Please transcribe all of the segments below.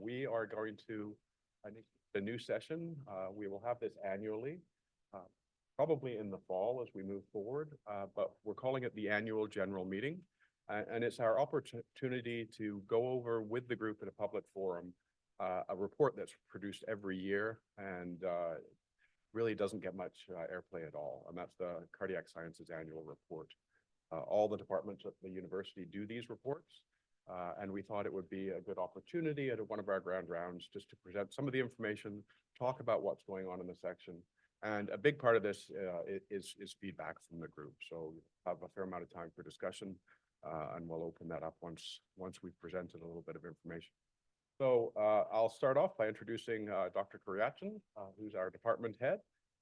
we are going to, I think, the new session. We will have this annually, probably in the fall as we move forward, but we're calling it the annual general meeting. And it's our opportunity to go over with the group in a public forum a report that's produced every year and really doesn't get much airplay at all. And that's the Cardiac Sciences Annual Report. All the departments at the university do these reports. And we thought it would be a good opportunity at one of our ground rounds just to present some of the information, talk about what's going on in the section. And a big part of this is feedback from the group. So we have a fair amount of time for discussion, and we'll open that up once we've presented a little bit of information. So I'll start off by introducing Dr. Karyachin, who's our department head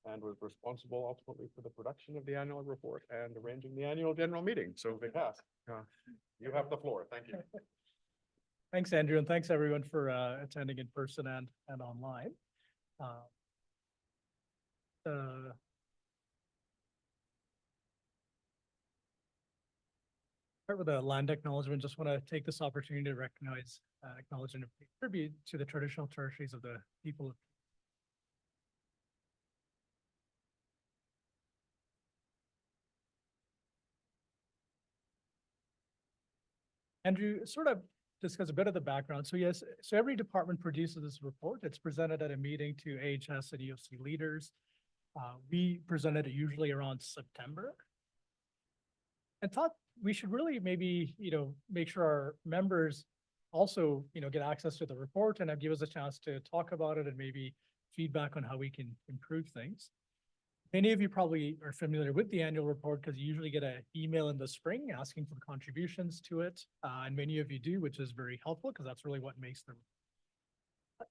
and was responsible ultimately for the production of the annual report and arranging the annual general meeting. So Vikas, you have the floor. Thank you. Thanks, Andrew, and thanks everyone for attending in person and online. Start with a land acknowledgement. Just want to take this opportunity to recognize, acknowledge, and pay tribute to the traditional territories of the people. Andrew sort of discuss a bit of the background. So yes, so every department produces this report. It's presented at a meeting to AHS and EOC leaders. We presented it usually around September. And thought we should really maybe, make sure our members also, get access to the report and give us a chance to talk about it and maybe feedback on how we can improve things. Many of you probably are familiar with the annual report because you usually get an email in the spring asking for contributions to it. And many of you do, which is very helpful because that's really what makes them.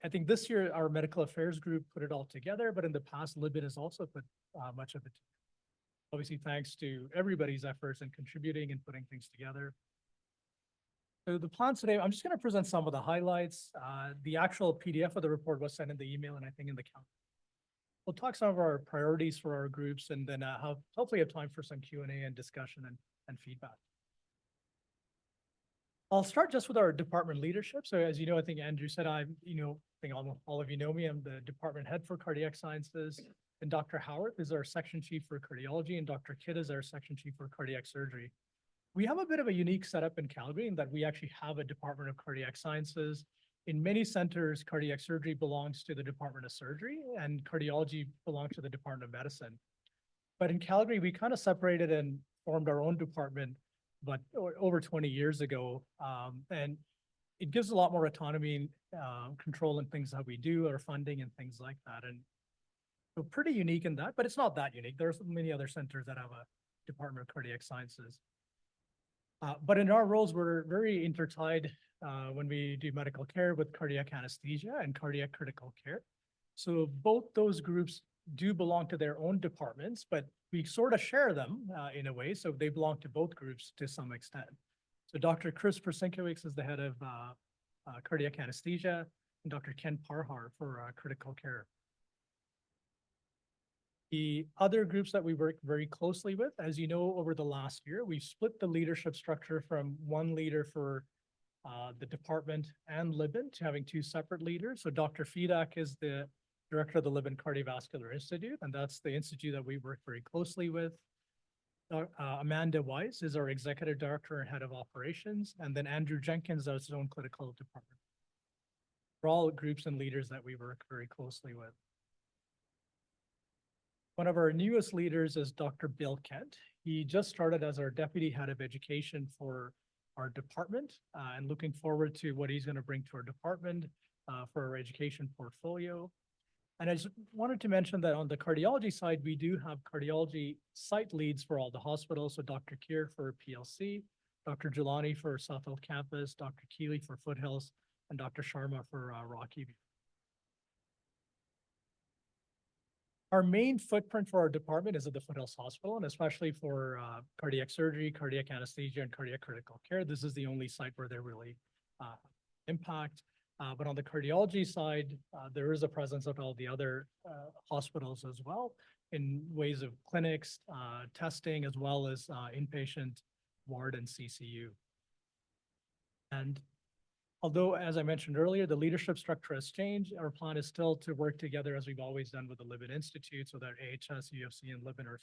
I think this year our medical affairs group put it all together, but in the past, Libid has also put much of it. Obviously, thanks to everybody's efforts in contributing and putting things together. So the plan today, I'm just going to present some of the highlights. The actual PDF of the report was sent in the email and I think in the calendar. We'll talk some of our priorities for our groups and then hopefully have time for some Q&A and discussion and feedback. I'll start just with our department leadership. So as you know, I think Andrew said, I think all of you know me. I'm the department head for cardiac sciences. And Dr. Howard is our section chief for cardiology, and Dr. Kidd is our section chief for cardiac surgery. We have a bit of a unique setup in Calgary in that we actually have a department of cardiac sciences. In many centers, cardiac surgery belongs to the Department of Surgery and cardiology belongs to the Department of Medicine. But in Calgary, we kind of separated and formed our own department, but over 20 years ago. And it gives a lot more autonomy and control in things that we do, our funding and things like that. And so pretty unique in that, but it's not that unique. There are many other centers that have a Department of Cardiac Sciences. But in our roles, we're very intertied when we do medical care with cardiac anesthesia and cardiac critical care. So both those groups do belong to their own departments, but we sort of share them in a way. So they belong to both groups to some extent. So Dr. Chris Persinkowicz is the head of cardiac anesthesia and Dr. Ken Parhar for critical care. The other groups that we work very closely with, as you know, over the last year, we've split the leadership structure from one leader for the department and Libid to having two separate leaders. So Dr. Fedak is the director of the Libid Cardiovascular Institute, and that's the institute that we work very closely with. Amanda Weiss is our executive director and head of operations, and then Andrew Jenkins has his own clinical department. For all groups and leaders that we work very closely with. One of our newest leaders is Dr. Bill Kent. He just started as our deputy head of education for our department and looking forward to what he's going to bring to our department for our education portfolio. And I just wanted to mention that on the cardiology side, we do have cardiology site leads for all the hospitals. So Dr. Keir for PLC, Dr. Jelani for Southfield Campus, Dr. Keeley for Foothills, and Dr. Sharma for Rocky View. Our main footprint for our department is at the Foothills Hospital, and especially for cardiac surgery, cardiac anesthesia, and cardiac critical care. This is the only site where they really impact. But on the cardiology side, there is a presence of all the other hospitals as well in ways of clinics, testing, as well as inpatient ward and CCU. And Although, as I mentioned earlier, the leadership structure has changed, our plan is still to work together as we've always done with the Libin Institute, so that AHS, UFC, and Libin are.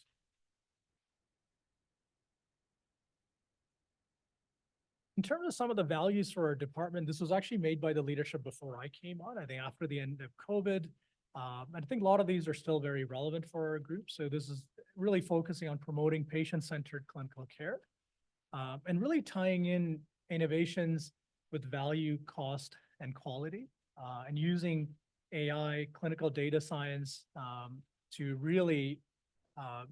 In terms of some of the values for our department, this was actually made by the leadership before I came on, I think after the end of COVID. I think a lot of these are still very relevant for our group. So this is really focusing on promoting patient-centered clinical care and really tying in innovations with value, cost, and quality, and using AI, clinical data science to really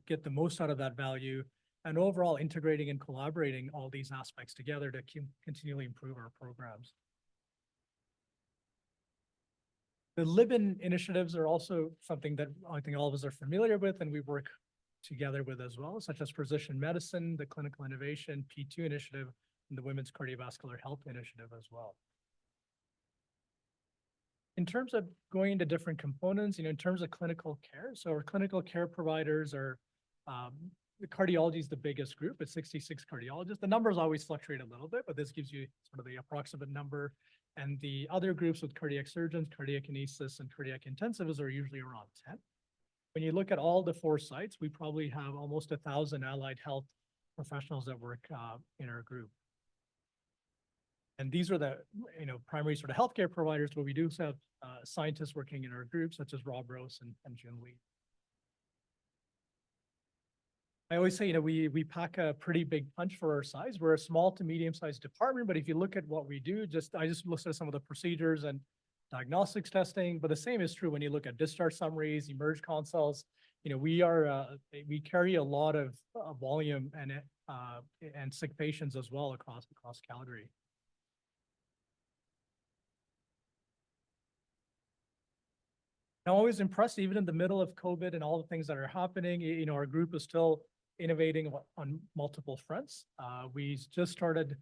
get the most out of that value, and overall integrating and collaborating all these aspects together to continually improve our programs. The Libin initiatives are also something that I think all of us are familiar with and we work together with as well, such as precision medicine, the clinical innovation, P2 initiative, and the Women's Cardiovascular Health Initiative as well. In terms of going into different components, in terms of clinical care, so our clinical care providers are, the cardiology is the biggest group, it's 66 cardiologists. The numbers always fluctuate a little bit, but this gives you sort of the approximate number. And the other groups with cardiac surgeons, cardiac anesthetists, and cardiac intensivists are usually around 10. When you look at all the 4 sites, we probably have almost 1,000 allied health professionals that work in our group. And these are the primary sort of healthcare providers, but we do have scientists working in our group, such as Rob Rose and Jim Lee. I always say, we pack a pretty big punch for our size. We're a small to medium-sized department, but if you look at what we do, I just listed some of the procedures and diagnostics testing, but the same is true when you look at discharge summaries, emerge consults. We carry a lot of volume and sick patients as well across Calgary. I'm always impressed, even in the middle of COVID and all the things that are happening, our group is still innovating on multiple fronts. We just started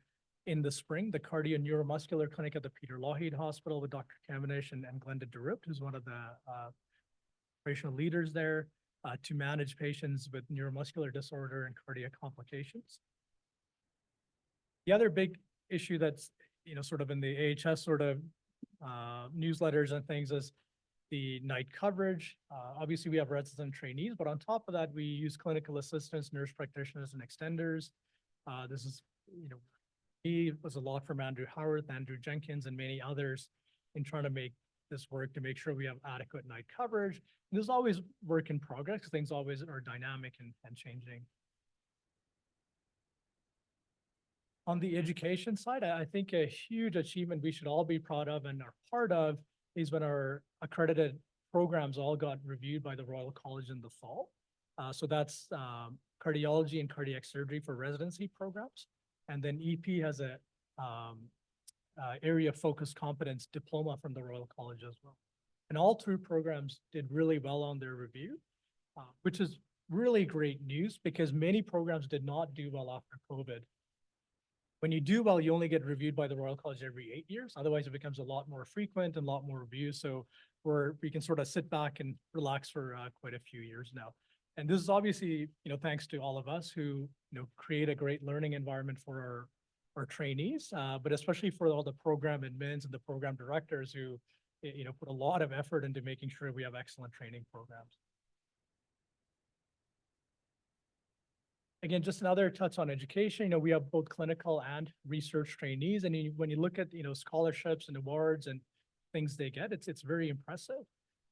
in the spring, the cardio neuromuscular clinic at the Peter Lougheed Hospital with Dr. Kamenish and Glenda DeRupt, who's one of the operational leaders there, to manage patients with neuromuscular disorder and cardiac complications. The other big issue that's, sort of in the AHS sort of newsletters and things is the night coverage. Obviously, we have resident trainees, but on top of that, we use clinical assistants, nurse practitioners, and extenders. This is, he was a lot from Andrew Howarth, Andrew Jenkins, and many others in trying to make this work to make sure we have adequate night coverage. And there's always work in progress because things always are dynamic and changing. On the education side, I think a huge achievement we should all be proud of and are part of is when our accredited programs all got reviewed by the Royal College in the fall. So that's cardiology and cardiac surgery for residency programs. And then EP has a area of focused competence diploma from the Royal College as well. And all 3 programs did really well on their review, which is really great news because many programs did not do well after COVID. When you do well, you only get reviewed by the Royal College every 8 years. Otherwise, it becomes a lot more frequent and a lot more reviews. So we can sort of sit back and relax for quite a few years now. And this is obviously, thanks to all of us who, create a great learning environment for our trainees, but especially for all the program admins and the program directors who, put a lot of effort into making sure we have excellent training programs. Again, just another touch on education. We have both clinical and research trainees, and when you look at scholarships and awards and things they get, it's very impressive.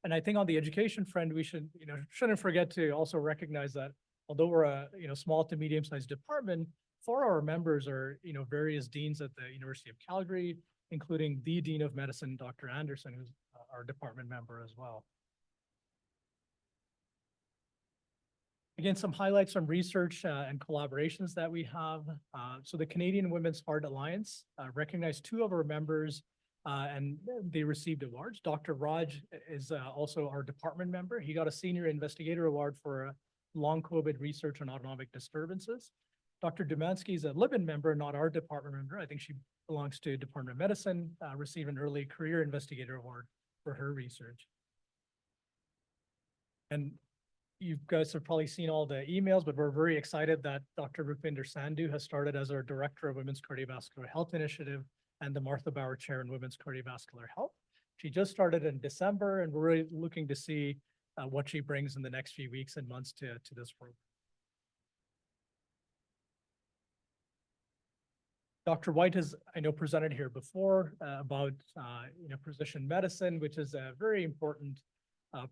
And I think on the education front, we shouldn't forget to also recognize that although we're a small to medium-sized department, 4 of our members are various deans at the University of Calgary, including the Dean of Medicine, Dr. Anderson, who's our department member as well. Again, some highlights from research and collaborations that we have. So the Canadian Women's Heart Alliance recognized 2 of our members and they received awards. Dr. Raj is also our department member. He got a Senior Investigator Award for long COVID research on autonomic disturbances. Dr. Dumansky is a Libin member, not our department member. I think she belongs to Department of Medicine, received an Early Career Investigator Award for her research. And you guys have probably seen all the emails, but we're very excited that Dr. Rupinder Sandhu has started as our Director of Women's Cardiovascular Health Initiative. and the Martha Bauer Chair in Women's Cardiovascular Health. She just started in December, and we're really looking to see what she brings in the next few weeks and months to this program. Dr. White has, I know, presented here before about precision medicine, which is a very important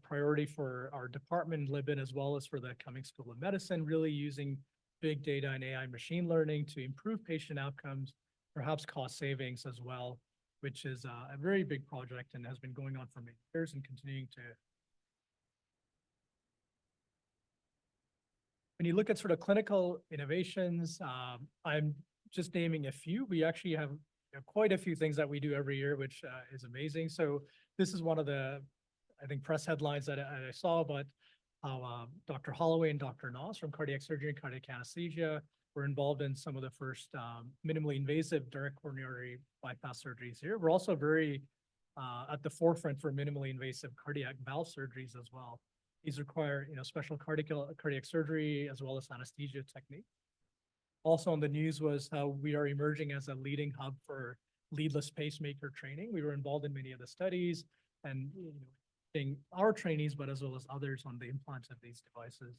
priority for our department, Libin, as well as for the Cummings School of Medicine, really using big data and AI machine learning to improve patient outcomes, perhaps cost savings as well, which is a very big project and has been going on for many years and continuing to. When you look at sort of clinical innovations, I'm just naming a few. We actually have quite a few things that we do every year, which is amazing. So this is one of the, I think, press headlines that I saw about how Dr. Holloway and Dr. Noss from cardiac surgery and cardiac anesthesia were involved in some of the first minimally invasive direct coronary bypass surgeries here. We're also very at the forefront for minimally invasive cardiac valve surgeries as well. These require, special cardiac surgery as well as anesthesia technique. Also on the news was how we are emerging as a leading hub for leadless pacemaker training. We were involved in many of the studies and being our trainees, but as well as others on the implants of these devices.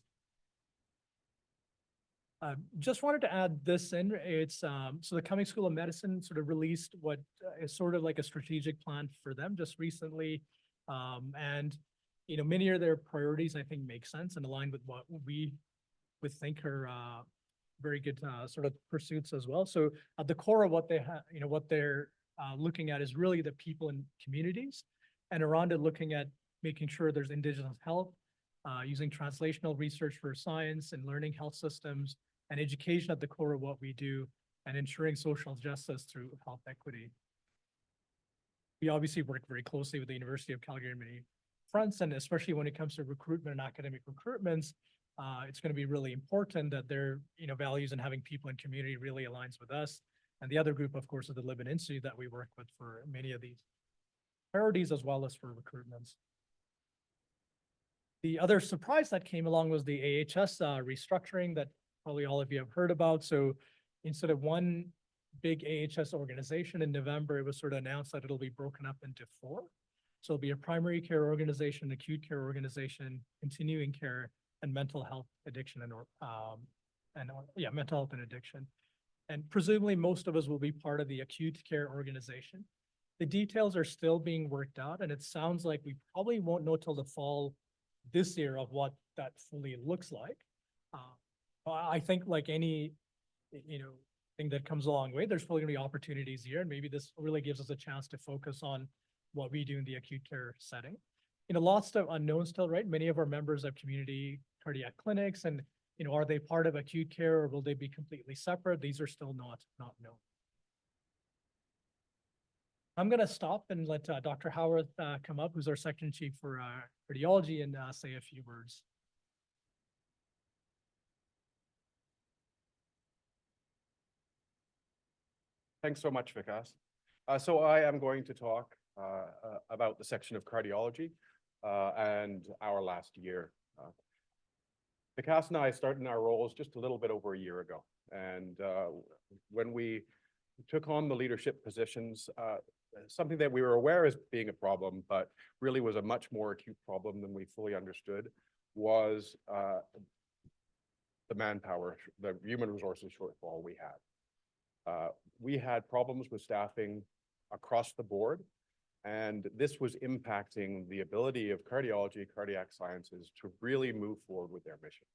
Just wanted to add this in. It's so the Cummings School of Medicine sort of released what is sort of like a strategic plan for them just recently. And many of their priorities I think make sense and align with what we would think are very good sort of pursuits as well. So at the core of what they have, what they're looking at is really the people and communities, and around it looking at making sure there's Indigenous health, using translational research for science and learning health systems, and education at the core of what we do, and ensuring social justice through health equity. We obviously work very closely with the University of Calgary on many fronts, and especially when it comes to recruitment and academic recruitments, it's going to be really important that their values and having people in community really aligns with us. And the other group, of course, is the Libin Institute that we work with for many of these priorities as well as for recruitments. The other surprise that came along was the AHS restructuring that probably all of you have heard about. So instead of one big AHS organization in November, it was sort of announced that it'll be broken up into 4. So it'll be a primary care organization, acute care organization, continuing care, and mental health addiction mental health and addiction. And presumably most of us will be part of the acute care organization. The details are still being worked out, and it sounds like we probably won't know till the fall this year of what that fully looks like. I think like any, thing that comes along the way, there's probably gonna be opportunities here, and maybe this really gives us a chance to focus on what we do in the acute care setting. Lots of unknowns still, right? Many of our members have community cardiac clinics, and are they part of acute care or will they be completely separate? These are still not known. I'm going to stop and let Dr. Howard come up, who's our section chief for cardiology, and say a few words. Thanks so much, Vikas. So I am going to talk about the section of cardiology and our last year. Vikas and I started in our roles just a little bit over a year ago. And when we took on the leadership positions, something that we were aware as being a problem, but really was a much more acute problem than we fully understood, was the manpower, the human resources shortfall we had. We had problems with staffing across the board, and this was impacting the ability of cardiology, cardiac sciences to really move forward with their mission.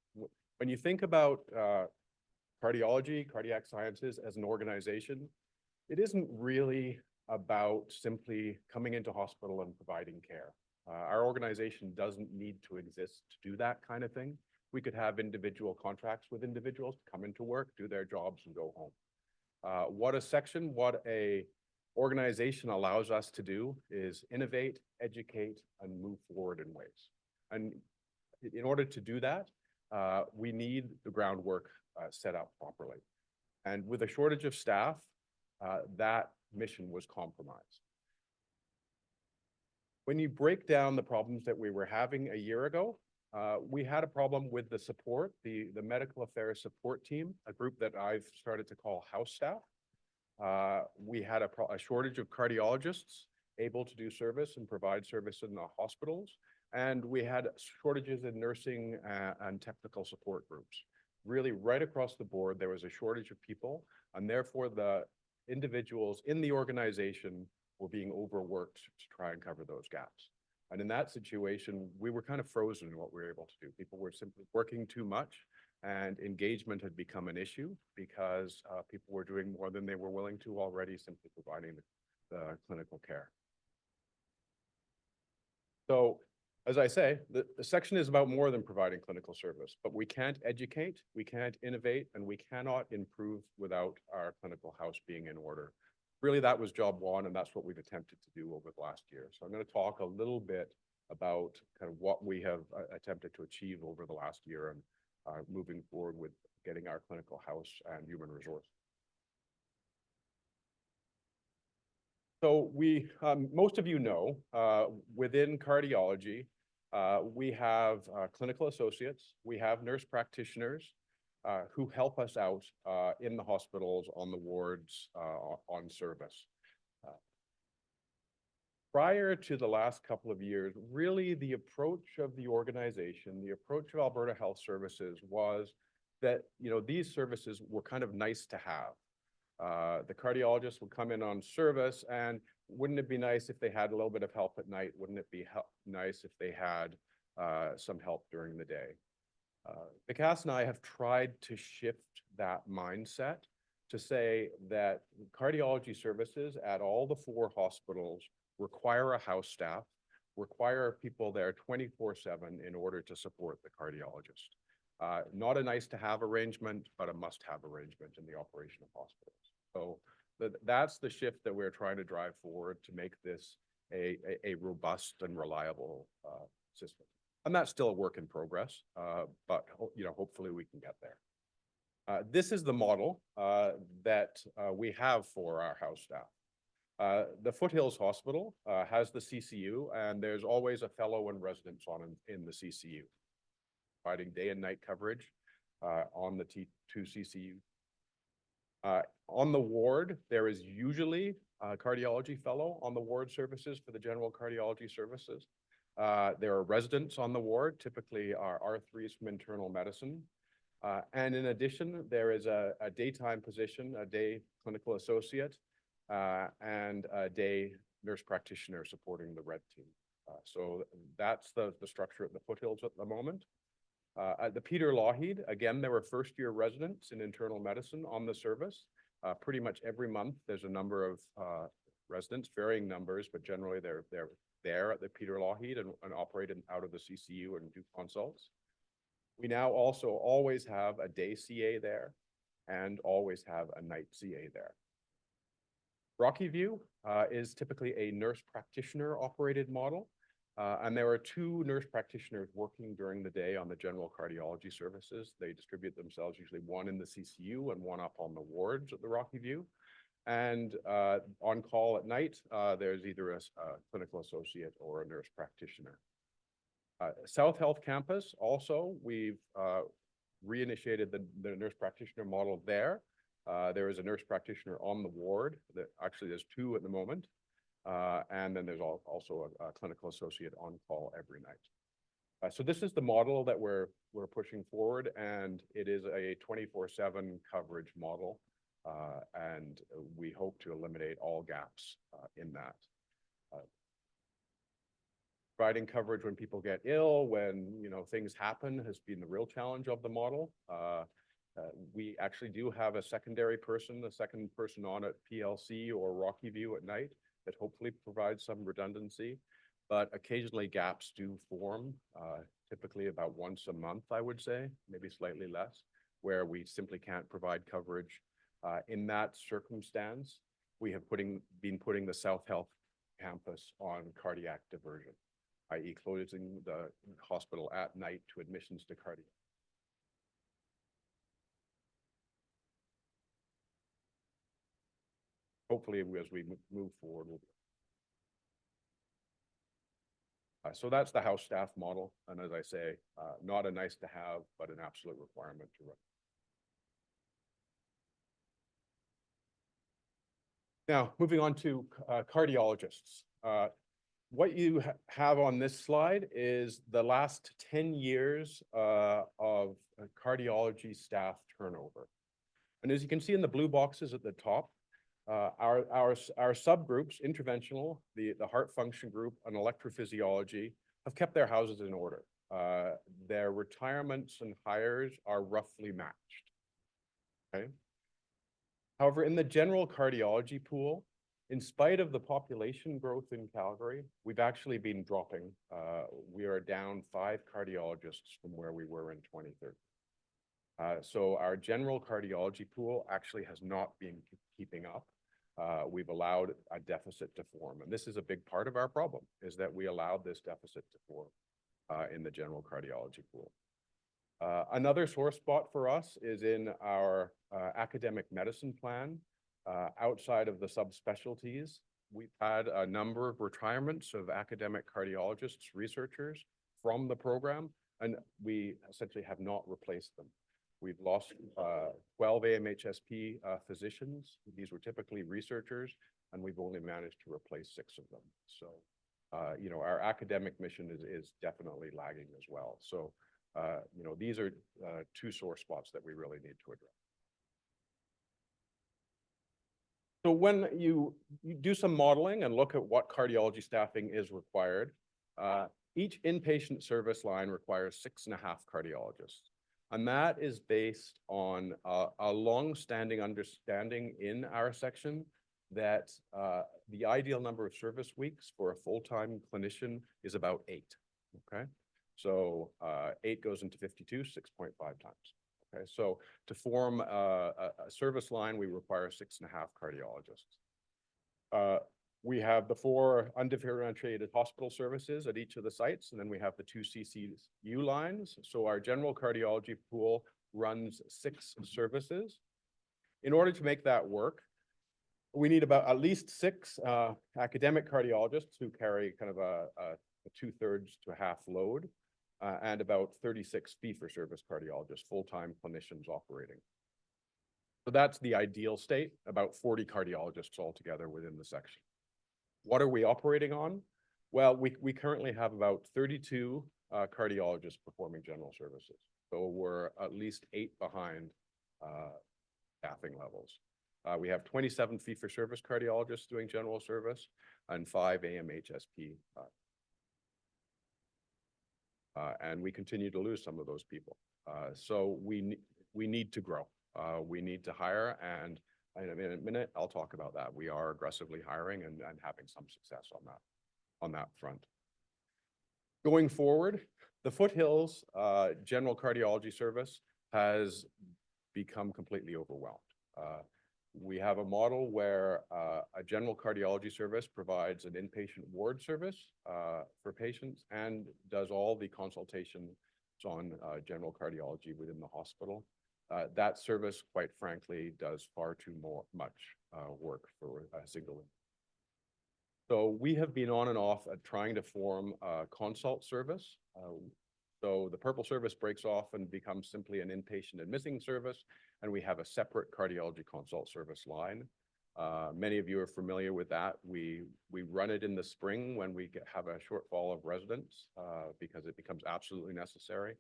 When you think about cardiology, cardiac sciences as an organization, it isn't really about simply coming into hospital and providing care. Our organization doesn't need to exist to do that kind of thing. We could have individual contracts with individuals to come into work, do their jobs, and go home. What a organization allows us to do is innovate, educate, and move forward in ways. And in order to do that, we need the groundwork set up properly. And with a shortage of staff, that mission was compromised. When you break down the problems that we were having a year ago, we had a problem with the support, the medical affairs support team, a group that I've started to call house staff. we had a shortage of cardiologists able to do service and provide service in the hospitals. And we had shortages in nursing and technical support groups. Really, right across the board, there was a shortage of people, and therefore the individuals in the organization were being overworked to try and cover those gaps. And in that situation, we were kind of frozen in what we were able to do. People were simply working too much, and engagement had become an issue because people were doing more than they were willing to already, simply providing the clinical care. So, as I say, the section is about more than providing clinical service, but we can't educate, we can't innovate, and we cannot improve without our clinical house being in order. Really, that was job one, and that's what we've attempted to do over the last year. So I'm going to talk a little bit about kind of what we have attempted to achieve over the last year and moving forward with getting our clinical house and human resource. So we, most of you know, within cardiology, we have clinical associates, we have nurse practitioners who help us out in the hospitals, on the wards, on service. Prior to the last couple of years, really the approach of the organization, the approach of Alberta Health Services was that, these services were kind of nice to have. The cardiologists would come in on service, and wouldn't it be nice if they had a little bit of help at night? Wouldn't it be nice if they had some help during the day? Vikas and I have tried to shift that mindset to say that cardiology services at all the 4 hospitals require a house staff, require people there 24/7 in order to support the cardiologist. Not a nice to have arrangement, but a must have arrangement in the operation of hospitals. So that's the shift that we're trying to drive forward to make this a robust and reliable system. And that's still a work in progress, but hopefully we can get there. This is the model that we have for our house staff. The Foothills Hospital has the CCU, and there's always a fellow and residence in the CCU, providing day and night coverage on the two CCU. On the ward, there is usually a cardiology fellow on the ward services for the general cardiology services. There are residents on the ward, typically our R3s from internal medicine. And in addition, there is a daytime position, a day clinical associate, and a day nurse practitioner supporting the red team. So that's the structure at the Foothills at the moment. At the Peter Lougheed, again, there were first-year residents in internal medicine on the service. Pretty much every month, there's a number of residents, varying numbers, but generally they're there at the Peter Lougheed and operated out of the CCU and do consults. We now also always have a day CA there and always have a night CA there. Rocky View is typically a nurse practitioner operated model. And there are 2 nurse practitioners working during the day on the general cardiology services. They distribute themselves, usually one in the CCU and one up on the wards at the Rocky View. And on call at night, there's either a clinical associate or a nurse practitioner. South Health Campus, also, we've reinitiated the nurse practitioner model there. There is a nurse practitioner on the ward. Actually, there's 2 at the moment. And then there's also a clinical associate on call every night. So this is the model that we're pushing forward, and it is a 24/7 coverage model. And we hope to eliminate all gaps in that. Providing coverage when people get ill, when things happen, has been the real challenge of the model. We actually do have a second person on at PLC or Rocky View at night that hopefully provides some redundancy, but occasionally gaps do form, typically about once a month, I would say, maybe slightly less, where we simply can't provide coverage. In that circumstance, we have been putting the South Health Campus on cardiac diversion, i.e. closing the hospital at night to admissions to cardiac. Hopefully, as we move forward, so that's the house staff model. And as I say, not a nice to have, but an absolute requirement to run. Now, moving on to cardiologists. What you have on this slide is the last 10 years of cardiology staff turnover. And as you can see in the blue boxes at the top, our subgroups, interventional, the heart function group, and electrophysiology, have kept their houses in order. Their retirements and hires are roughly matched. Okay. However, in the general cardiology pool, in spite of the population growth in Calgary, we've actually been dropping. We are down 5 cardiologists from where we were in 2013. So our general cardiology pool actually has not been keeping up. We've allowed a deficit to form. And this is a big part of our problem, is that we allowed this deficit to form in the general cardiology pool. Another sore spot for us is in our academic medicine plan. Outside of the subspecialties, we've had a number of retirements of academic cardiologists, researchers from the program, and we essentially have not replaced them. We've lost 12 AMHSP physicians. These were typically researchers, and we've only managed to replace 6 of them. So, you know, our academic mission is definitely lagging as well. So, you know, these are 2 sore spots that we really need to address. So when you do some modeling and look at what cardiology staffing is required, each inpatient service line requires 6.5 cardiologists. And that is based on a long-standing understanding in our section that the ideal number of service weeks for a full-time clinician is about 8, okay? So 8 goes into 52, 6.5 times. Okay, so to form a service line, we require 6.5 cardiologists. We have the 4 undifferentiated hospital services at each of the sites, and then we have the 2 CCU lines. So our general cardiology pool runs 6 services. In order to make that work, we need about at least 6 academic cardiologists who carry kind of a 2/3 to half load. And about 36 fee-for-service cardiologists, full-time clinicians operating. So that's the ideal state, about 40 cardiologists altogether within the section. What are we operating on? Well, we currently have about 32 cardiologists performing general services. So we're at least 8 behind staffing levels. We have 27 fee-for-service cardiologists doing general service and 5 AMHSP and we continue to lose some of those people. So we need to grow. We need to hire, and in a minute, I'll talk about that. We are aggressively hiring and having some success on that front. Going forward, the Foothills general cardiology service has become completely overwhelmed. We have a model where a general cardiology service provides an inpatient ward service for patients and does all the consultations on general cardiology within the hospital. That service, quite frankly, does far too much work for a single. So we have been on and off at trying to form a consult service. So the purple service breaks off and becomes simply an inpatient admitting service, and we have a separate cardiology consult service line. Many of you are familiar with that. We run it in the spring when we have a shortfall of residents because it becomes absolutely necessary.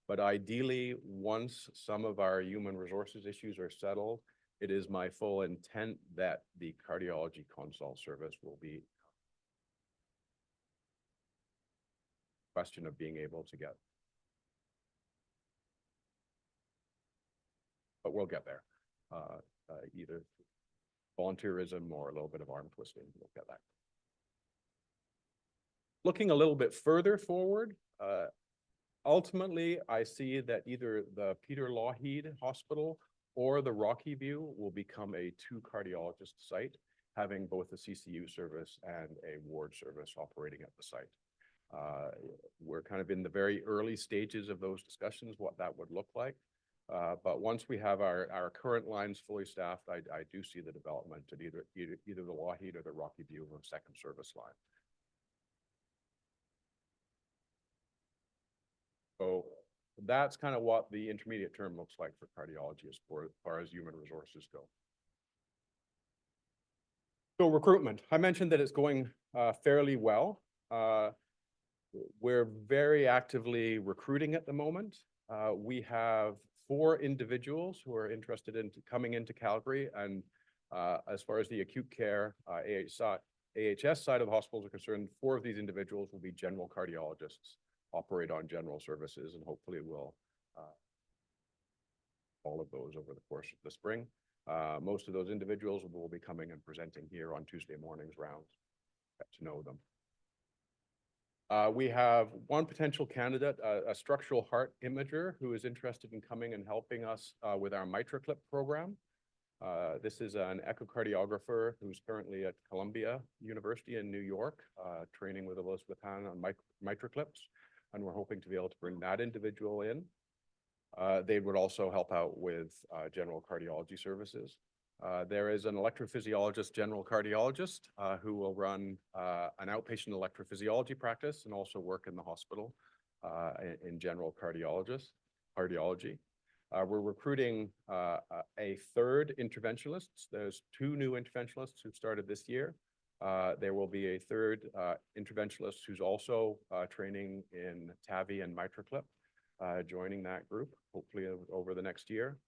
But ideally, once some of our human resources issues are settled, it is my full intent that the cardiology consult service will be a question of being able to get. But we'll get there, either volunteerism or a little bit of arm twisting. We'll get that. Looking a little bit further forward, ultimately, I see that either the Peter Lougheed Hospital or the Rocky View will become a 2 cardiologist site, having both a CCU service and a ward service operating at the site. We're kind of in the very early stages of those discussions, what that would look like. But once we have our current lines fully staffed, I do see the development of either the Lougheed or the Rocky View of a second service line. So that's kind of what the intermediate term looks like for cardiology as far as human resources go. So recruitment, I mentioned that it's going fairly well. We're very actively recruiting at the moment. We have 4 individuals who are interested in coming into Calgary, and as far as the acute care AHS side of the hospitals are concerned, 4 of these individuals will be general cardiologists, operate on general services, and hopefully will all of those over the course of the spring. Most of those individuals will be coming and presenting here on Tuesday mornings rounds. Get to know them. We have 1 potential candidate, a structural heart imager, who is interested in coming and helping us with our MitraClip program. This is an echocardiographer who's currently at Columbia University in New York, training with Elizabeth Hahn on MitraClips, and we're hoping to be able to bring that individual in. They would also help out with general cardiology services. There is an electrophysiologist, general cardiologist, who will run an outpatient electrophysiology practice and also work in the hospital in general cardiology. We're recruiting a 3rd interventionist. There's 2 new interventionalists who started this year. There will be a 3rd interventionalist who's also training in TAVI and MitraClip, joining that group, hopefully over the next year.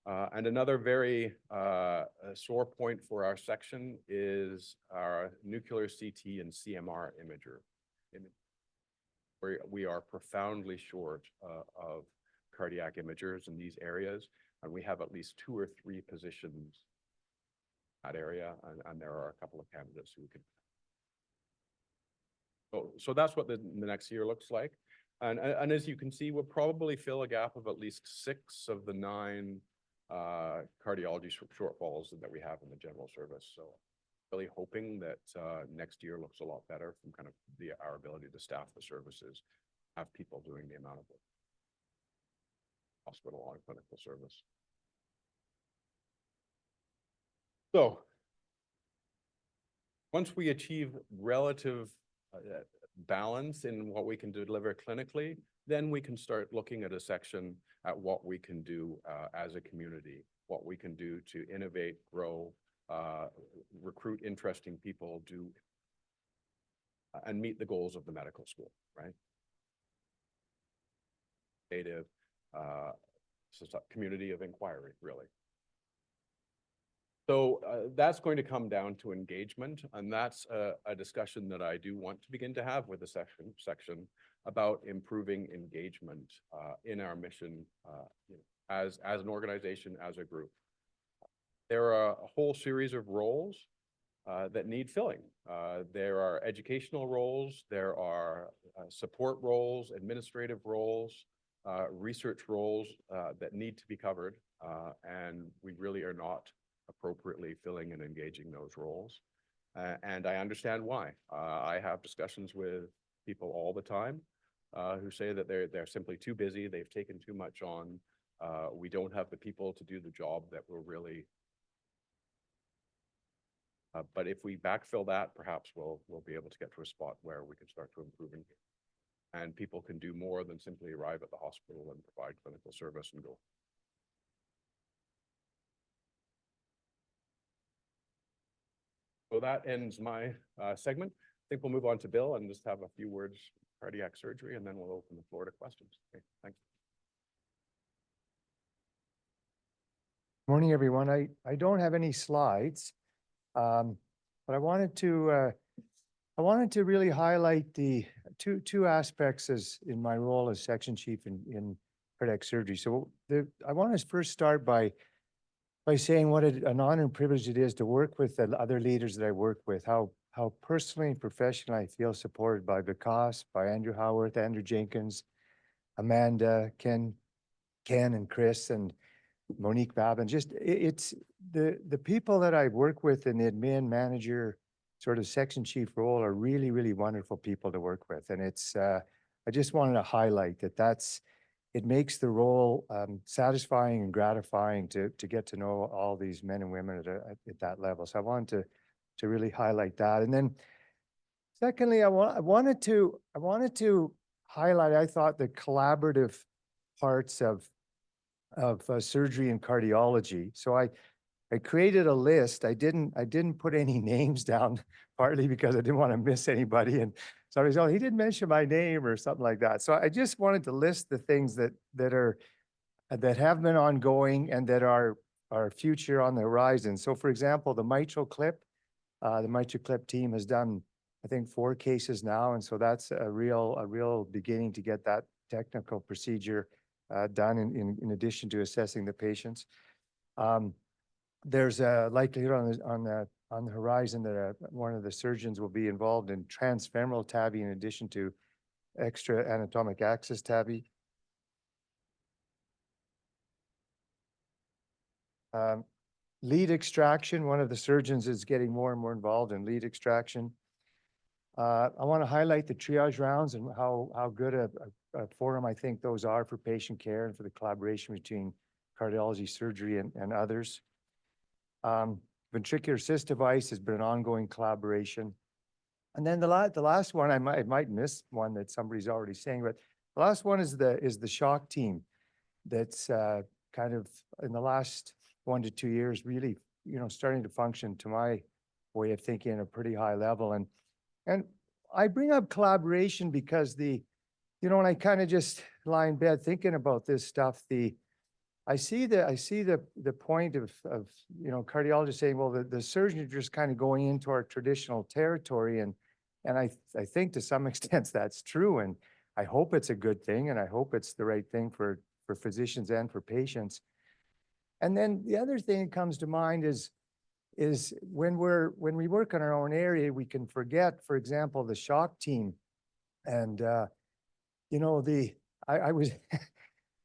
And another very sore point for our section is our nuclear CT and CMR imager. We are profoundly short of cardiac imagers in these areas, and we have at least 2 or 3 positions in that area, and there are a couple of candidates who could. So that's what the next year looks like. And as you can see, we'll probably fill a gap of at least 6 of the 9 cardiology shortfalls that we have in the general service. So really hoping that next year looks a lot better from kind of our ability to staff the services, have people doing the amount of work. Hospital on clinical service. So once we achieve relative balance in what we can deliver clinically, then we can start looking at a section at what we can do as a community, what we can do to innovate, grow, recruit interesting people, and meet the goals of the medical school, right? Native, community of inquiry, really. So that's going to come down to engagement, and that's a discussion that I do want to begin to have with the section about improving engagement in our mission as an organization, as a group. There are a whole series of roles that need filling. There are educational roles, there are support roles, administrative roles, research roles that need to be covered, and we really are not appropriately filling and engaging those roles. And I understand why. I have discussions with people all the time who say that they're simply too busy, they've taken too much on, we don't have the people to do the job that will really. But if we backfill that, perhaps we'll be able to get to a spot where we can start to improve and people can do more than simply arrive at the hospital and provide clinical service and go. So that ends my segment. I think we'll move on to Bill and just have a few words cardiac surgery, and then we'll open the floor to questions. Okay, thanks. Morning, everyone. I don't have any slides, but I wanted to really highlight the two aspects as in my role as section chief in cardiac surgery. So I want to first start by saying what an honor and privilege it is to work with the other leaders that I work with, how personally and professionally I feel supported by Vikas, by Andrew Howarth, Andrew Jenkins, Amanda, Ken and Chris and Monique Babin. Just it's the people that I work with in the admin manager sort of section chief role are really, really wonderful people to work with. And it's I just wanted to highlight it makes the role satisfying and gratifying to get to know all these men and women at that level. So I wanted to really highlight that. And then secondly, I wanted to highlight, I thought, the collaborative parts of surgery and cardiology. So I created a list. I didn't put any names down, partly because I didn't want to miss anybody. And somebody said, oh, he didn't mention my name or something like that. So I just wanted to list the things that have been ongoing and that are future on the horizon. So for example, the mitral clip team has done, I think, 4 cases now. And so that's a real beginning to get that technical procedure done in addition to assessing the patients. There's a likelihood on the horizon that one of the surgeons will be involved in transfemoral TAVI in addition to extra anatomic axis TAVI. Lead extraction, one of the surgeons is getting more and more involved in lead extraction. I want to highlight the triage rounds and how good a forum I think those are for patient care and for the collaboration between cardiology, surgery, and others. Ventricular assist device has been an ongoing collaboration. And then the last one, I might miss one that somebody's already saying, but the last one is the shock team that's kind of in the last 1 to 2 years really, starting to function, to my way of thinking, at a pretty high level. And I bring up collaboration because when I kind of just lie in bed thinking about this stuff, I see the point of cardiologists saying, well, the surgeons are just kind of going into our traditional territory, and I think to some extent that's true, and I hope it's a good thing, and I hope it's the right thing for physicians and for patients. And then the other thing that comes to mind is when we work in our own area, we can forget, for example, the shock team, and I was.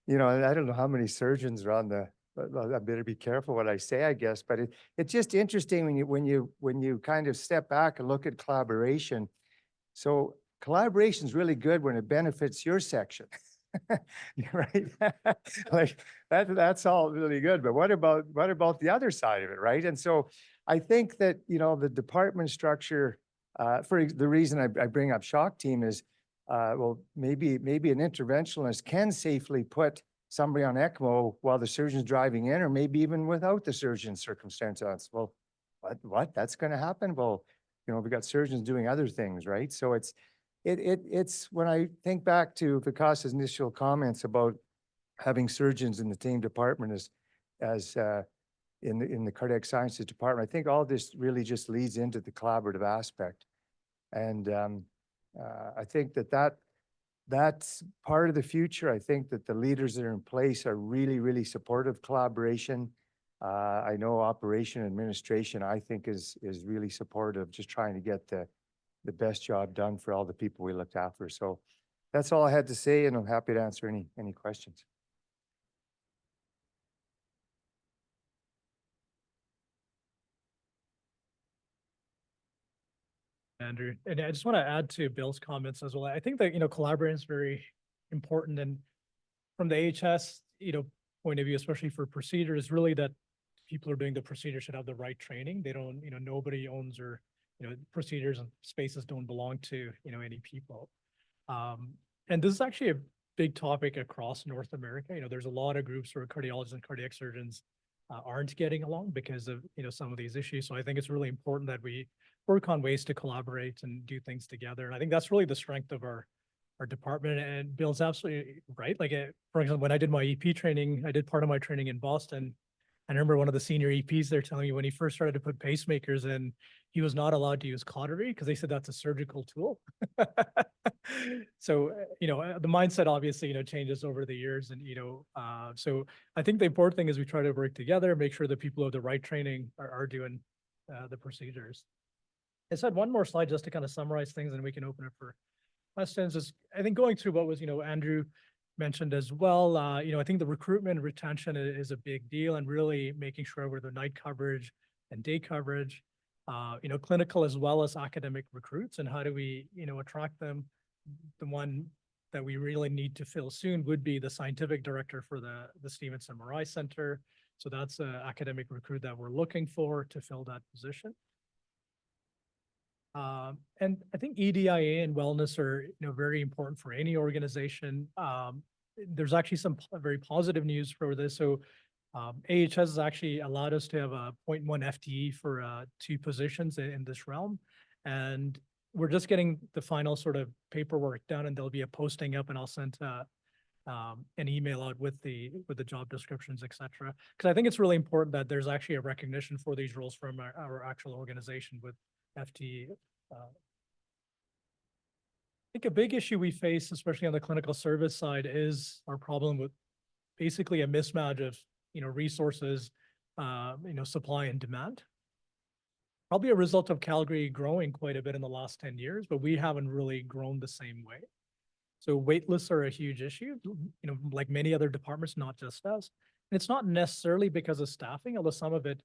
I don't know how many surgeons are on I better be careful what I say, I guess, but it's just interesting when you kind of step back and look at collaboration. So collaboration is really good when it benefits your section, right? Like that's all really good, but what about the other side of it, right? And so I think that, the department structure, for the reason I bring up shock team is, well, maybe an interventionalist can safely put somebody on ECMO while the surgeon's driving in, or maybe even without the surgeon's circumstance. Well, what? That's going to happen? Well, we've got surgeons doing other things, right? So it's when I think back to Vikas' initial comments about having surgeons in the same department as in the cardiac sciences department, I think all this really just leads into the collaborative aspect. And I think that's part of the future. I think that the leaders that are in place are really, really supportive of collaboration. I know operation administration, I think, is really supportive, just trying to get the best job done for all the people we looked after. So that's all I had to say, and I'm happy to answer any questions. Andrew, and I just want to add to Bill's comments as well. I think that, collaborating is very important, and from the AHS, point of view, especially for procedures, really that people who are doing the procedure should have the right training. They don't, nobody owns or, procedures and spaces don't belong to, any people. And this is actually a big topic across North America. There's a lot of groups where cardiologists and cardiac surgeons aren't getting along because of, some of these issues. So I think it's really important that we work on ways to collaborate and do things together. And I think that's really the strength of our department. And Bill's absolutely right. Like, for example, when I did my EP training, I did part of my training in Boston. I remember one of the senior EPs there telling me when he first started to put pacemakers in, he was not allowed to use cautery because they said that's a surgical tool. So, the mindset obviously, changes over the years. And, so I think the important thing is we try to work together, make sure that people who have the right training are doing the procedures. I said one more slide just to kind of summarize things, and we can open it for questions. Is I think going through what was, Andrew mentioned as well, I think the recruitment and retention is a big deal, and really making sure we're the night coverage and day coverage, clinical as well as academic recruits, and how do we, attract them. The one that we really need to fill soon would be the scientific director for the Stevens MRI Center. So that's an academic recruit that we're looking for to fill that position. And I think EDIA and wellness are, very important for any organization. There's actually some very positive news for this. So AHS has actually allowed us to have a 0.1 FTE for 2 positions in this realm. And we're just getting the final sort of paperwork done, and there'll be a posting up, and I'll send an email out with the job descriptions, et cetera. Because I think it's really important that there's actually a recognition for these roles from our actual organization with FTE. I think a big issue we face, especially on the clinical service side, is our problem with basically a mismatch of, resources, supply and demand. Probably a result of Calgary growing quite a bit in the last 10 years, but we haven't really grown the same way. So wait lists are a huge issue, like many other departments, not just us. And it's not necessarily because of staffing, although some of it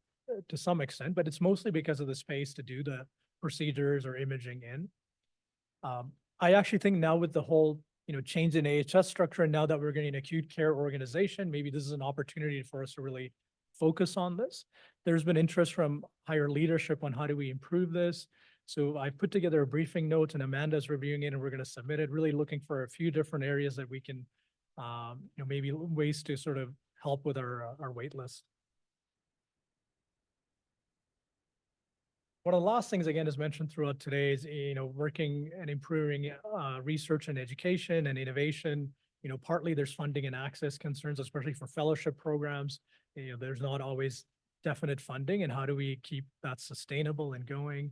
to some extent, but it's mostly because of the space to do the procedures or imaging in. I actually think now with the whole, change in AHS structure, and now that we're getting an acute care organization, maybe this is an opportunity for us to really focus on this. There's been interest from higher leadership on how do we improve this. So I put together a briefing note, and Amanda's reviewing it, and we're going to submit it, really looking for a few different areas that we can, maybe ways to sort of help with our wait list. One of the last things, again, is mentioned throughout today is, working and improving research and education and innovation. Partly there's funding and access concerns, especially for fellowship programs. There's not always definite funding, and how do we keep that sustainable and going?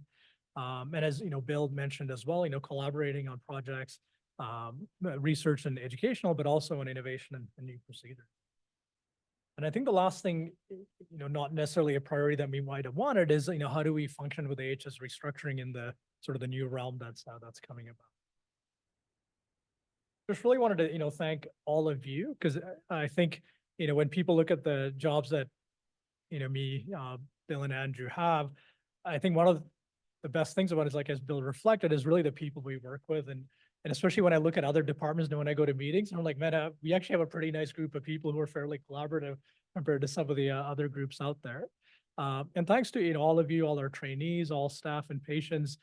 And as Bill mentioned as well, collaborating on projects, research and educational, but also on innovation and new procedures. And I think the last thing, not necessarily a priority that we might have wanted is, how do we function with AHS restructuring in the sort of the new realm that's coming about. Just really wanted to, thank all of you, because I think, when people look at the jobs that, me, Bill and Andrew have, I think one of the best things about it is, like, as Bill reflected, is really the people we work with. And especially when I look at other departments and when I go to meetings, I'm like, man, we actually have a pretty nice group of people who are fairly collaborative compared to some of the other groups out there. And thanks to all of you, all our trainees, all staff and patients,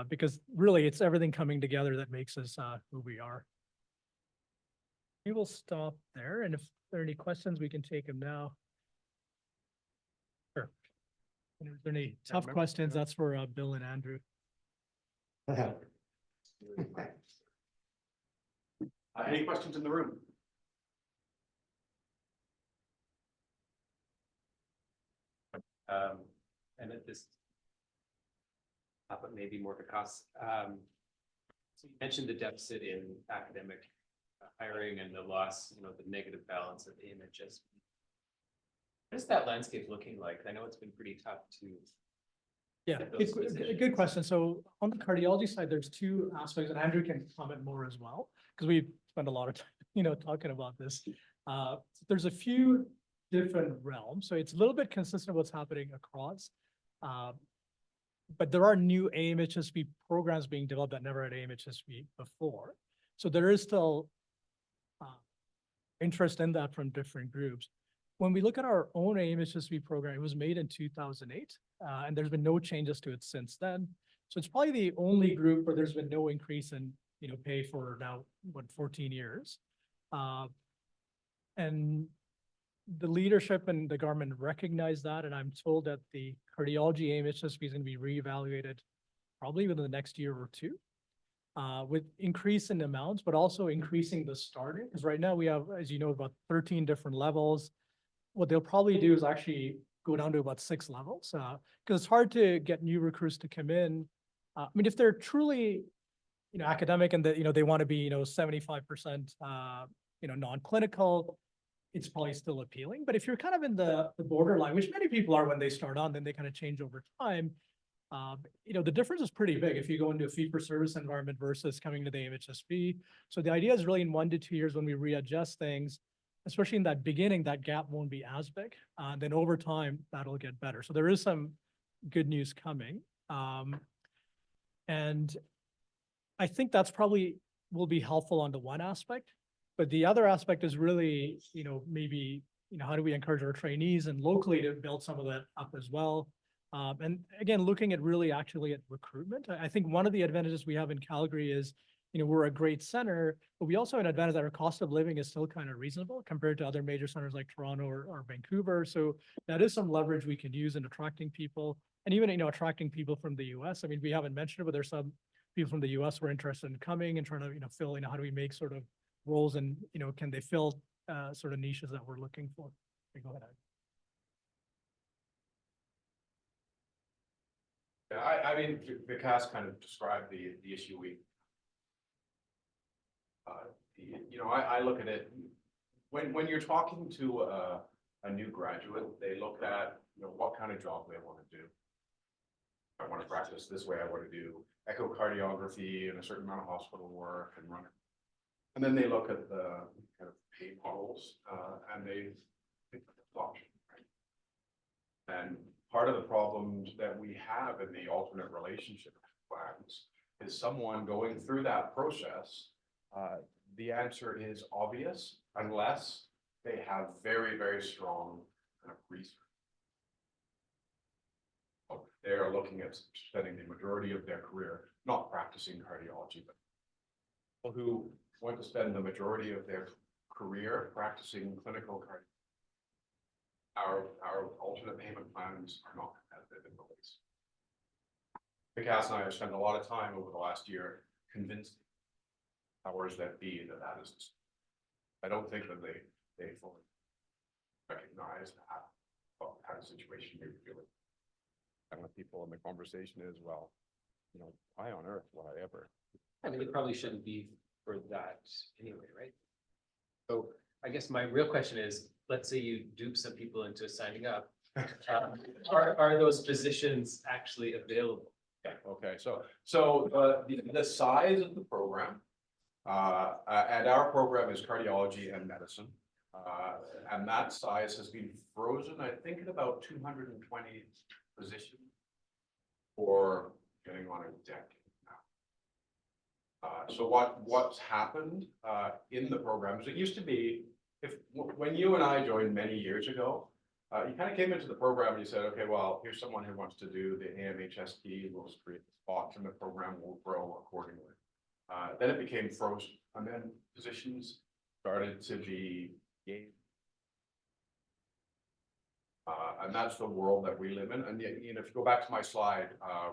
because really it's everything coming together that makes us who we are. We will stop there, and if there are any questions, we can take them now. Sure. And if there are any tough questions, that's for Bill and Andrew. Any questions in the room? And at this, but maybe more to cost. So you mentioned the deficit in academic hiring and the loss, the negative balance of the images. What is that landscape looking like? I know it's been pretty tough to. Yeah, good question. So on the cardiology side, there's 2 aspects, and Andrew can comment more as well, because we spend a lot of time, talking about this. There's a few different realms, so it's a little bit consistent with what's happening across. But there are new AMHSP programs being developed that never had AMHSP before. So there is still interest in that from different groups. When we look at our own AMHSP program, it was made in 2008, and there's been no changes to it since then. So it's probably the only group where there's been no increase in, pay for now, 14 years. And the leadership and the government recognize that, and I'm told that the cardiology AMHSP is going to be reevaluated probably within the next year or 2. With increase in amounts, but also increasing the starting, because right now we have, as you know, about 13 different levels. What they'll probably do is actually go down to about 6 levels, because it's hard to get new recruits to come in. I mean, if they're truly, academic and that, they want to be, 75%, non-clinical, it's probably still appealing. But if you're kind of in the borderline, which many people are when they start on, then they kind of change over time. The difference is pretty big if you go into a fee-for-service environment versus coming to the AMHSP. So the idea is really in 1 to 2 years when we readjust things, especially in that beginning, that gap won't be as big. Then over time, that'll get better. So there is some good news coming. And I think that's probably will be helpful on the one aspect. But the other aspect is really, maybe, how do we encourage our trainees and locally to build some of that up as well? And again, looking at really actually at recruitment, I think one of the advantages we have in Calgary is, we're a great center, but we also have an advantage that our cost of living is still kind of reasonable compared to other major centers like Toronto or Vancouver. So that is some leverage we can use in attracting people and even, attracting people from the US. I mean, we haven't mentioned it, but there's some people from the US who are interested in coming and trying to, fill, how do we make sort of roles and, can they fill sort of niches that we're looking for? Okay, go ahead. Yeah, I mean, Vikas kind of described the issue I look at it, when you're talking to a new graduate, they look at, what kind of job they want to do. I want to practice this way, I want to do echocardiography and a certain amount of hospital work and run it. And then they look at the kind of pay models, and they think that's option, right? And part of the problems that we have in the alternate relationship plans is someone going through that process. The answer is obvious unless they have very, very strong kind of research. They are looking at spending the majority of their career not practicing cardiology, but people who want to spend the majority of their career practicing clinical cardiology. Our alternate payment plans are not competitive in the least. Vikas and I have spent a lot of time over the last year convincing powers that be that is. I don't think that they fully recognize that what kind of situation you're feeling. And with people in the conversation as well, why on earth would I ever? I mean, it probably shouldn't be for that anyway, right? So I guess my real question is, let's say you dupe some people into signing up. Are those positions actually available? Yeah, okay, so the size of the program, and our program is cardiology and medicine. And that size has been frozen, I think, at about 220 positions for getting on a decade now. So what's happened in the programs, it used to be, when you and I joined many years ago, you kind of came into the program and you said, okay, well, here's someone who wants to do the AMHSP, we'll just create the spots and the program will grow accordingly. Then it became frozen, and then positions started to be gained. And that's the world that we live in. And yet, if you go back to my slide,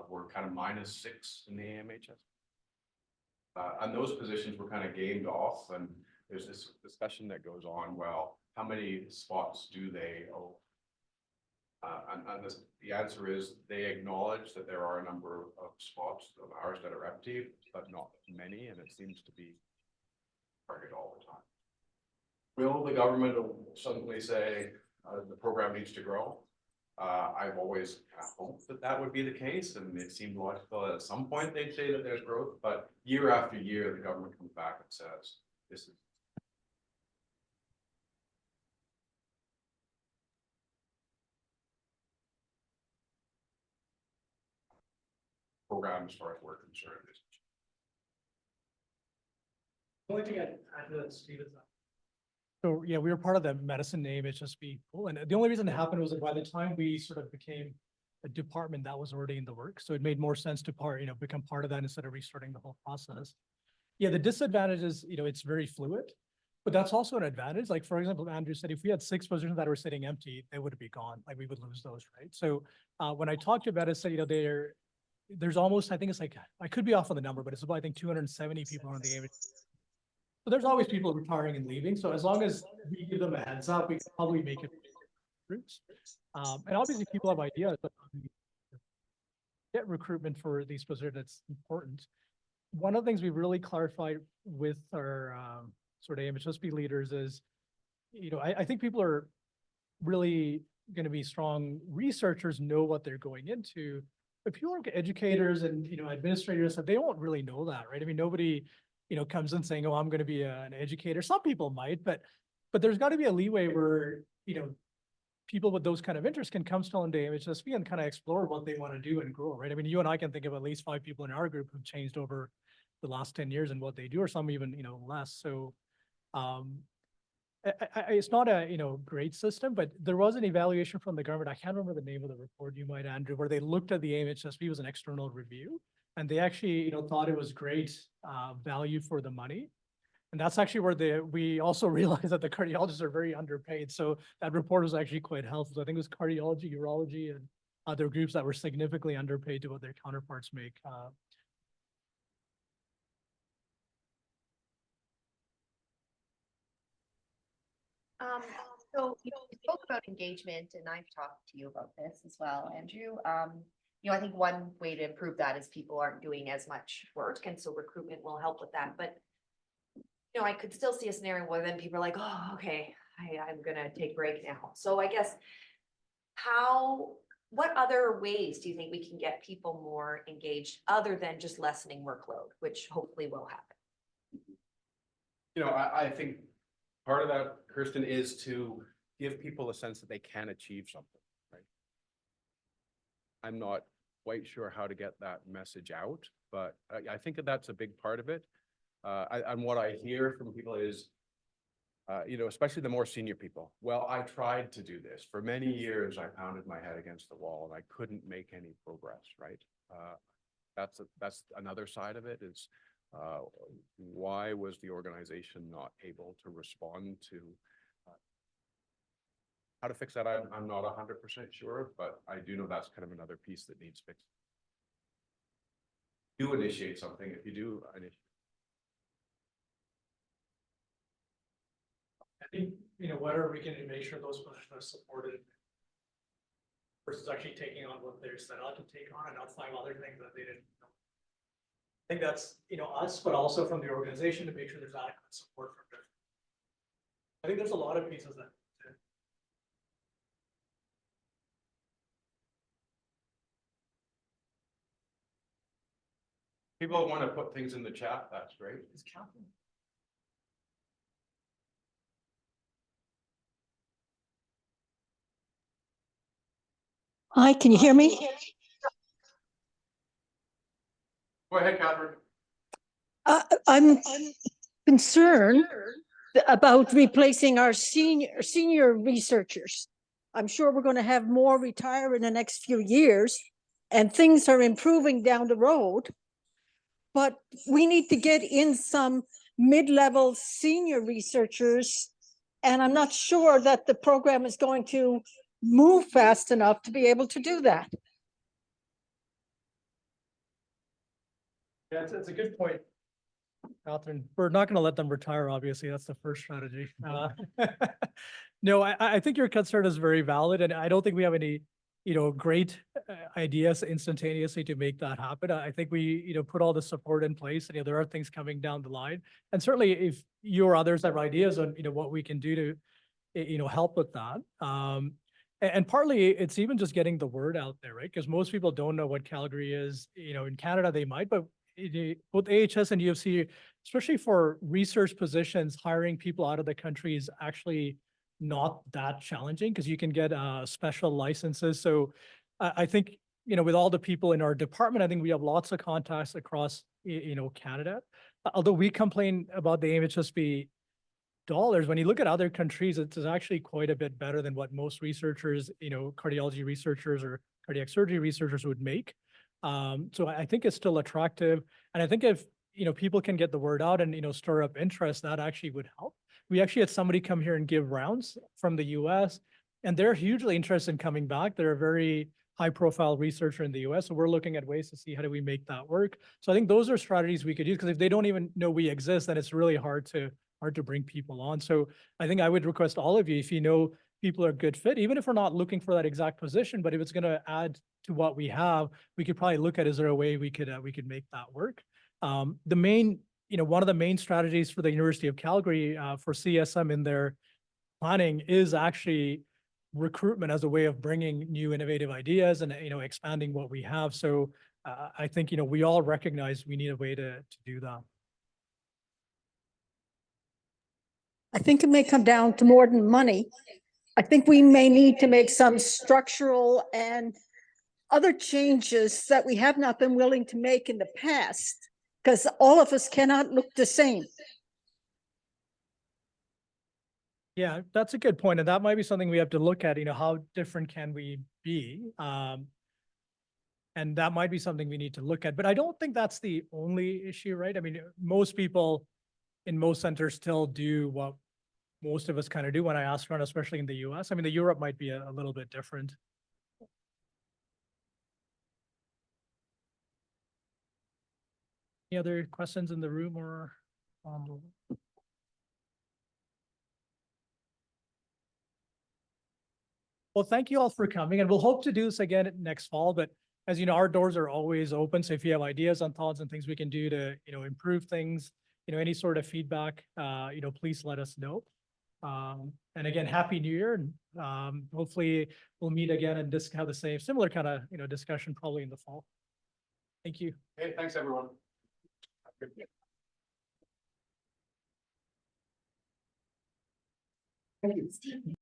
we're kind of -6 in the AMHS. And those positions were kind of gained off, and there's this discussion that goes on, well, how many spots do they owe? And the answer is they acknowledge that there are a number of spots of ours that are empty, but not many, and it seems to be targeted all the time. Will the government suddenly say the program needs to grow? I've always hoped that would be the case, and it seemed logical that at some point they'd say that there's growth, but year after year, the government comes back and says, this is program as far as we're concerned. The only thing I'd add to that, Steve, is that. So, yeah, we were part of the medicine name, HSP pool, and the only reason it happened was that by the time we sort of became a department, that was already in the works. So it made more sense to become part of that instead of restarting the whole process. Yeah, the disadvantage is, it's very fluid, but that's also an advantage. Like, for example, Andrew said, if we had 6 positions that were sitting empty, they would be gone. Like, we would lose those, right? So when I talked about it, said, there's almost, I think it's like, I could be off on the number, but it's about, I think, 270 people on the game. So there's always people retiring and leaving. So as long as we give them a heads up, we can probably make it. And obviously people have ideas, but get recruitment for these positions, that's important. One of the things we've really clarified with our sort of MHSP leaders is, I think people are really going to be strong researchers, know what they're going into. But people are educators and, administrators, they won't really know that, right? I mean, nobody, comes in saying, oh, I'm going to be an educator. Some people might, but there's got to be a leeway where, people with those kind of interests can come still into MHSP and kind of explore what they want to do and grow, right? I mean, you and I can think of at least 5 people in our group who've changed over the last 10 years and what they do, or some even, less. So it's not a, great system, but there was an evaluation from the government. I can't remember the name of the report, you might, Andrew, where they looked at the MHSP, was an external review. And they actually, thought it was great value for the money. And that's actually where we also realized that the cardiologists are very underpaid. So that report was actually quite helpful. So I think it was cardiology, urology, and other groups that were significantly underpaid to what their counterparts make. So you spoke about engagement, and I've talked to you about this as well, Andrew. I think one way to improve that is people aren't doing as much work, and so recruitment will help with that. But I could still see a scenario where then people are like, oh, okay, I'm gonna take a break now. So I guess what other ways do you think we can get people more engaged other than just lessening workload, which hopefully will happen? I think part of that, Kirsten, is to give people a sense that they can achieve something, right? I'm not quite sure how to get that message out, but I think that that's a big part of it. And what I hear from people is, especially the more senior people. Well, I tried to do this. For many years, I pounded my head against the wall and I couldn't make any progress, right? That's another side of it is, why was the organization not able to respond to how to fix that? I'm not 100% sure, but I do know that's kind of another piece that needs fixing. Do initiate something. If you do initiate. I think, whether we can make sure those positions are supported versus actually taking on what they're set out to take on and not find other things that they didn't know. I think that's, us, but also from the organization to make sure there's adequate support from them. I think there's a lot of pieces that. People want to put things in the chat. That's great. Is Catherine? Hi, can you hear me? Go ahead, Catherine. I'm concerned about replacing our senior researchers. I'm sure we're going to have more retire in the next few years, and things are improving down the road. But we need to get in some mid-level senior researchers, and I'm not sure that the program is going to move fast enough to be able to do that. Yeah, it's a good point, Catherine. We're not going to let them retire, obviously. That's the first strategy. No, I think your concern is very valid, and I don't think we have any, great ideas instantaneously to make that happen. I think we, put all the support in place, and there are things coming down the line. And certainly if you or others have ideas on, what we can do to, help with that. And partly it's even just getting the word out there, right? Because most people don't know what Calgary is. In Canada they might, but both AHS and UFC, especially for research positions, hiring people out of the country is actually not that challenging because you can get special licenses. So I think, with all the people in our department, I think we have lots of contacts across, Canada. Although we complain about the AHSB dollars, when you look at other countries, it's actually quite a bit better than what most researchers, cardiology researchers or cardiac surgery researchers would make. So I think it's still attractive. And I think if, people can get the word out and, stir up interest, that actually would help. We actually had somebody come here and give rounds from the US, and they're hugely interested in coming back. They're a very high profile researcher in the US. So we're looking at ways to see how do we make that work. So I think those are strategies we could use, because if they don't even know we exist, then it's really hard to bring people on. So I think I would request all of you, if you know people are a good fit, even if we're not looking for that exact position, but if it's going to add to what we have, we could probably look at, is there a way we could make that work? The main, one of the main strategies for the University of Calgary for CSM in their planning is actually recruitment as a way of bringing new innovative ideas and, expanding what we have. So I think, we all recognize we need a way to do that. I think it may come down to more than money. I think we may need to make some structural and other changes that we have not been willing to make in the past, because all of us cannot look the same. Yeah, that's a good point. And that might be something we have to look at, how different can we be? And that might be something we need to look at, but I don't think that's the only issue, right? I mean, most people in most centers still do what most of us kind of do when I ask around, especially in the US. I mean, the Europe might be a little bit different. Any other questions in the room or? Well, thank you all for coming, and we'll hope to do this again next fall, but as you know, our doors are always open. So if you have ideas on thoughts and things we can do to, improve things, any sort of feedback, please let us know. And again, Happy New Year, and hopefully we'll meet again and just have the same, similar kind of, discussion probably in the fall. Thank you. Hey, thanks, everyone. Have a good day.